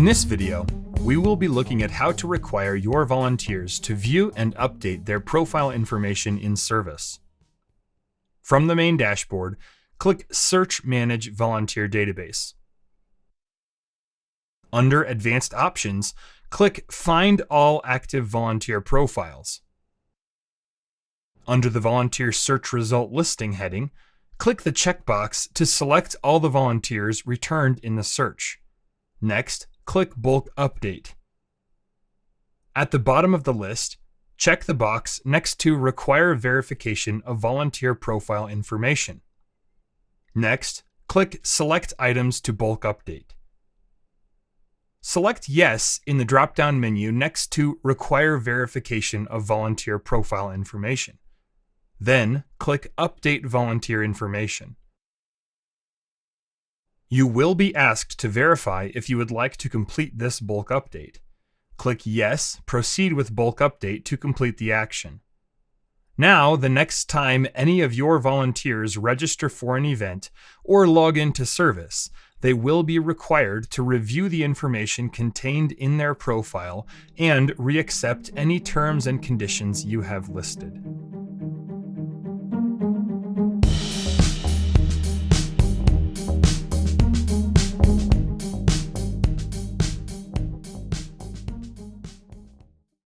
this video, we will be looking at how to require your volunteers to view and update their profile information in CERVIS. From the main dashboard, click Search Manage Volunteer Database. Under Advanced Options, click Find All Active Volunteer Profiles. Under the Volunteer Search Result Listing heading, click the checkbox to select all the volunteers returned in the search. Next, click Bulk Update. At the bottom of the list, check the box next to Require Verification of Volunteer Profile Information. Next, click Select Items to Bulk Update. Select Yes in the drop-down menu next to Require Verification of Volunteer Profile Information. Then, click Update Volunteer Information. You will be asked to verify if you would like to complete this bulk update. Click Yes, Proceed with Bulk Update to complete the action. Now, the next time any of your volunteers register for an event or log into CERVIS, they will be required to review the information contained in their profile and re-accept any terms and conditions you have listed.